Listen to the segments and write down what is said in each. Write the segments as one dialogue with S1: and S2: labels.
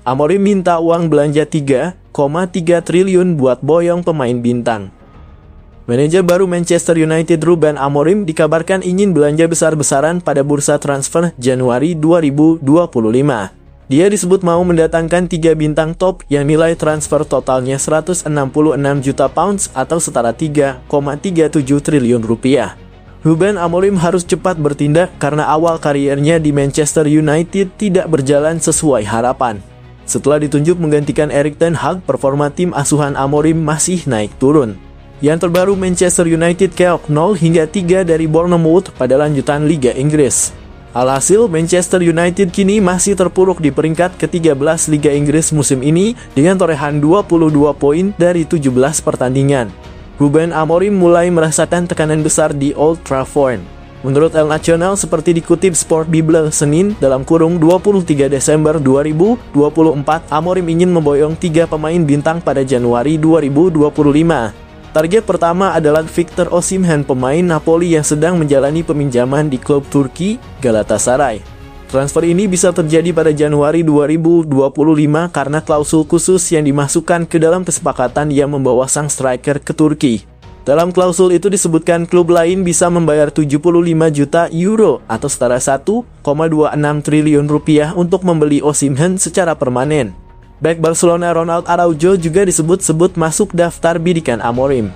S1: Amorim minta uang belanja 3,3 triliun buat boyong pemain bintang. Manajer baru Manchester United Ruben Amorim dikabarkan ingin belanja besar-besaran pada bursa transfer Januari 2025. Dia disebut mau mendatangkan 3 bintang top yang nilai transfer totalnya 166 juta pounds atau setara 3,37 triliun rupiah. Ruben Amorim harus cepat bertindak karena awal kariernya di Manchester United tidak berjalan sesuai harapan. Setelah ditunjuk menggantikan Erik ten Hag, performa tim asuhan Amorim masih naik turun. Yang terbaru, Manchester United keok 0 hingga 3 dari Bournemouth pada lanjutan Liga Inggris. Alhasil, Manchester United kini masih terpuruk di peringkat ke-13 Liga Inggris musim ini dengan torehan 22 poin dari 17 pertandingan. Ruben Amorim mulai merasakan tekanan besar di Old Trafford. Menurut El Nacional, seperti dikutip Sport Bible Senin (23 Desember 2024), Amorim ingin memboyong 3 pemain bintang pada Januari 2025. Target pertama adalah Victor Osimhen, pemain Napoli yang sedang menjalani peminjaman di klub Turki Galatasaray. Transfer ini bisa terjadi pada Januari 2025 karena klausul khusus yang dimasukkan ke dalam kesepakatan yang membawa sang striker ke Turki. Dalam klausul itu disebutkan klub lain bisa membayar 75 juta euro atau setara 1,26 triliun rupiah untuk membeli Osimhen secara permanen. Bek Barcelona Ronald Araujo juga disebut-sebut masuk daftar bidikan Amorim.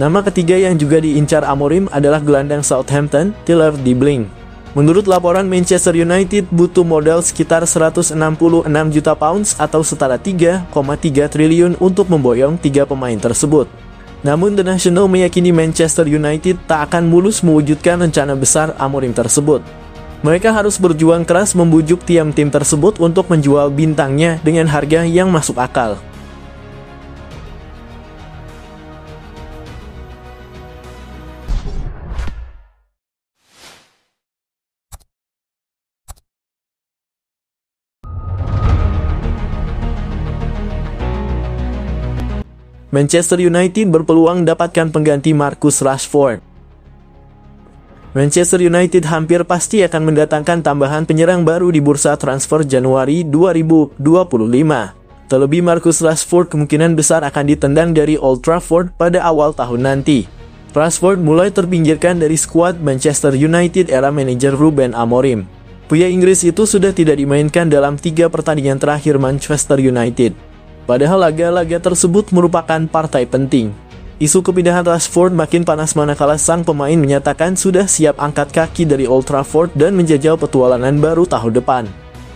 S1: Nama ketiga yang juga diincar Amorim adalah gelandang Southampton, Tyler Dibling. Menurut laporan, Manchester United butuh modal sekitar 166 juta pounds atau setara 3,3 triliun untuk memboyong 3 pemain tersebut. Namun The National meyakini Manchester United tak akan mulus mewujudkan rencana besar Amorim tersebut. Mereka harus berjuang keras membujuk tim tersebut untuk menjual bintangnya dengan harga yang masuk akal. Manchester United berpeluang dapatkan pengganti Marcus Rashford. Manchester United hampir pasti akan mendatangkan tambahan penyerang baru di bursa transfer Januari 2025. Terlebih Marcus Rashford kemungkinan besar akan ditendang dari Old Trafford pada awal tahun nanti. Rashford mulai terpinggirkan dari skuad Manchester United era manajer Ruben Amorim. Pria Inggris itu sudah tidak dimainkan dalam 3 pertandingan terakhir Manchester United. Padahal laga-laga tersebut merupakan partai penting. Isu kepindahan Rashford makin panas manakala sang pemain menyatakan sudah siap angkat kaki dari Old Trafford dan menjajal petualangan baru tahun depan.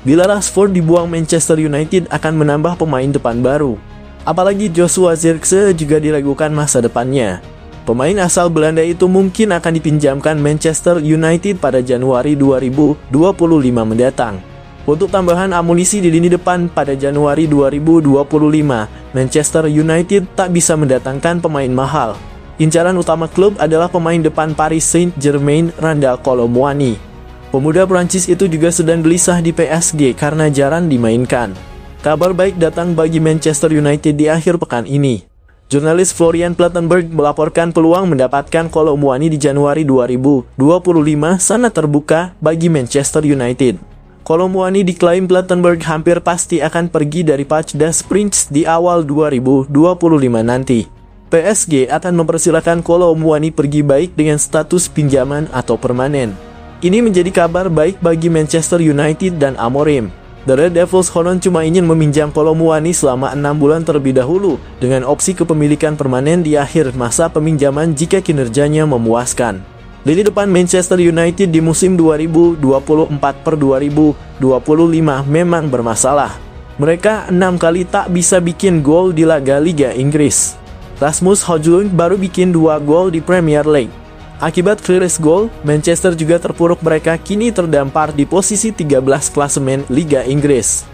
S1: Bila Rashford dibuang, Manchester United akan menambah pemain depan baru. Apalagi Joshua Zirkzee juga diragukan masa depannya. Pemain asal Belanda itu mungkin akan dipinjamkan Manchester United pada Januari 2025 mendatang. Untuk tambahan amunisi di lini depan pada Januari 2025, Manchester United tak bisa mendatangkan pemain mahal. Incaran utama klub adalah pemain depan Paris Saint-Germain, Randal Kolo Muani. Pemuda Prancis itu juga sedang gelisah di PSG karena jarang dimainkan. Kabar baik datang bagi Manchester United di akhir pekan ini. Jurnalis Florian Plettenberg melaporkan peluang mendapatkan Kolo Muani di Januari 2025 sangat terbuka bagi Manchester United. Kolo Muani diklaim Plettenberg hampir pasti akan pergi dari Parc des Princes di awal 2025 nanti. PSG akan mempersilahkan Kolo Muani pergi baik dengan status pinjaman atau permanen. Ini menjadi kabar baik bagi Manchester United dan Amorim. The Red Devils konon cuma ingin meminjam Kolo Muani selama 6 bulan terlebih dahulu dengan opsi kepemilikan permanen di akhir masa peminjaman jika kinerjanya memuaskan. Lini depan Manchester United di musim 2024-2025 memang bermasalah. Mereka 6 kali tak bisa bikin gol di laga Liga Inggris. Rasmus Højlund baru bikin 2 gol di Premier League. Akibat clearance gol, Manchester juga terpuruk, mereka kini terdampar di posisi 13 klasemen Liga Inggris.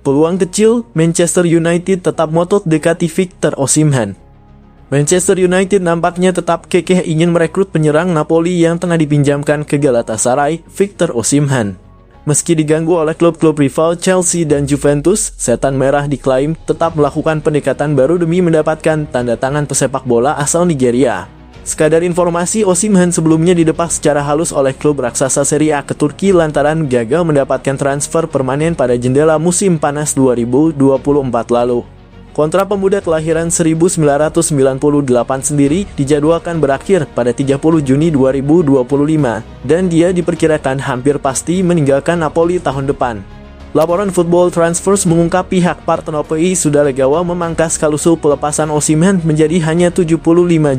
S1: Peluang kecil, Manchester United tetap ngotot dekati Victor Osimhen. Manchester United nampaknya tetap kekeh ingin merekrut penyerang Napoli yang tengah dipinjamkan ke Galatasaray, Victor Osimhen. Meski diganggu oleh klub-klub rival Chelsea dan Juventus, Setan Merah diklaim tetap melakukan pendekatan baru demi mendapatkan tanda tangan pesepak bola asal Nigeria. Sekadar informasi, Osimhen sebelumnya didepak secara halus oleh klub raksasa Serie A ke Turki lantaran gagal mendapatkan transfer permanen pada jendela musim panas 2024 lalu. Kontrak pemuda kelahiran 1998 sendiri dijadwalkan berakhir pada 30 Juni 2025 dan dia diperkirakan hampir pasti meninggalkan Napoli tahun depan. Laporan Football Transfers mengungkap pihak Partenopei sudah legawa memangkas klausul pelepasan Osimhen menjadi hanya 75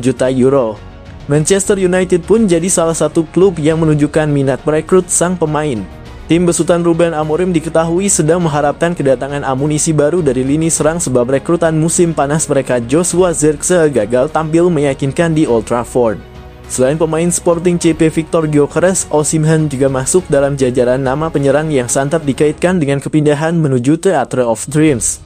S1: juta euro. Manchester United pun jadi salah satu klub yang menunjukkan minat merekrut sang pemain. Tim besutan Ruben Amorim diketahui sedang mengharapkan kedatangan amunisi baru dari lini serang sebab rekrutan musim panas mereka Joshua Zirkzee gagal tampil meyakinkan di Old Trafford. Selain pemain Sporting CP Victor Gyökeres, Osimhen juga masuk dalam jajaran nama penyerang yang sangat dikaitkan dengan kepindahan menuju Theatre of Dreams.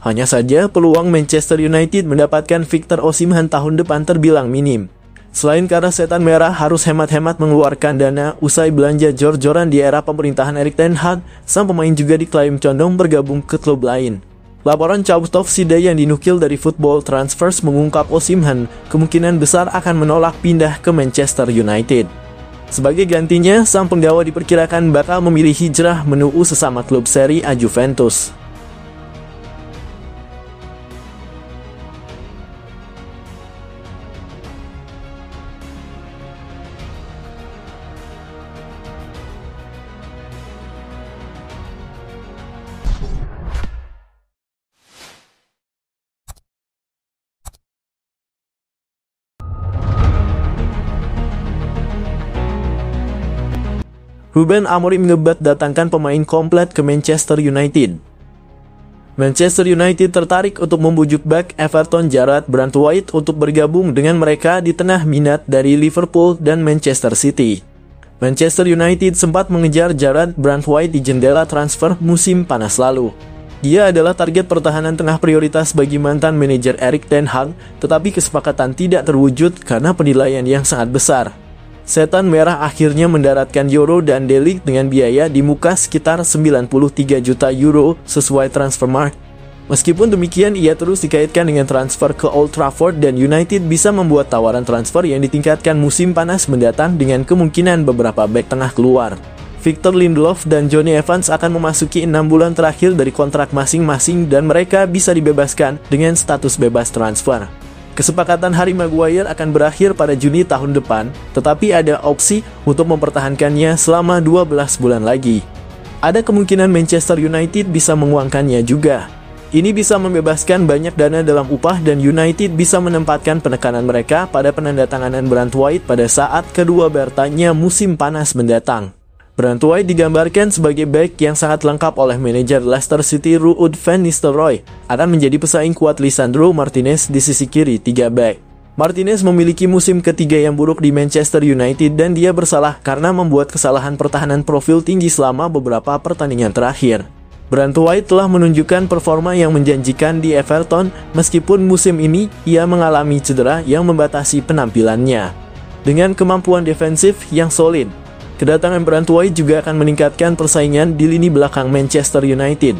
S1: Hanya saja peluang Manchester United mendapatkan Victor Osimhen tahun depan terbilang minim. Selain karena Setan Merah harus hemat-hemat mengeluarkan dana usai belanja jor-joran di era pemerintahan Erik ten Hag, sang pemain juga diklaim condong bergabung ke klub lain. Laporan Chawstov Side yang dinukil dari Football Transfers mengungkap Osimhen kemungkinan besar akan menolak pindah ke Manchester United. Sebagai gantinya, sang penggawa diperkirakan bakal memilih hijrah menuju sesama klub Serie A Juventus. Ruben Amorim ngebat datangkan pemain komplit ke Manchester United. Manchester United tertarik untuk membujuk bek Everton Jarrad Branthwaite untuk bergabung dengan mereka di tengah minat dari Liverpool dan Manchester City. Manchester United sempat mengejar Jarrad Branthwaite di jendela transfer musim panas lalu. Dia adalah target pertahanan tengah prioritas bagi mantan manajer Erik ten Hag, tetapi kesepakatan tidak terwujud karena penilaian yang sangat besar. Setan Merah akhirnya mendaratkan Euro dan De Ligt dengan biaya di muka sekitar 93 juta euro sesuai Transfermarkt. Meskipun demikian, ia terus dikaitkan dengan transfer ke Old Trafford dan United bisa membuat tawaran transfer yang ditingkatkan musim panas mendatang dengan kemungkinan beberapa bek tengah keluar. Victor Lindelof dan Jonny Evans akan memasuki 6 bulan terakhir dari kontrak masing-masing dan mereka bisa dibebaskan dengan status bebas transfer. Kesepakatan Harry Maguire akan berakhir pada Juni tahun depan, tetapi ada opsi untuk mempertahankannya selama 12 bulan lagi. Ada kemungkinan Manchester United bisa menguangkannya juga. Ini bisa membebaskan banyak dana dalam upah dan United bisa menempatkan penekanan mereka pada penandatanganan Branthwaite pada saat kedua bertanya musim panas mendatang. Branthwaite digambarkan sebagai bek yang sangat lengkap oleh manajer Leicester City Ruud van Nistelrooy, akan menjadi pesaing kuat Lisandro Martinez di sisi kiri 3 bek. Martinez memiliki musim ketiga yang buruk di Manchester United dan dia bersalah karena membuat kesalahan pertahanan profil tinggi selama beberapa pertandingan terakhir. Branthwaite telah menunjukkan performa yang menjanjikan di Everton, meskipun musim ini ia mengalami cedera yang membatasi penampilannya. Dengan kemampuan defensif yang solid, kedatangan Branthwaite juga akan meningkatkan persaingan di lini belakang Manchester United.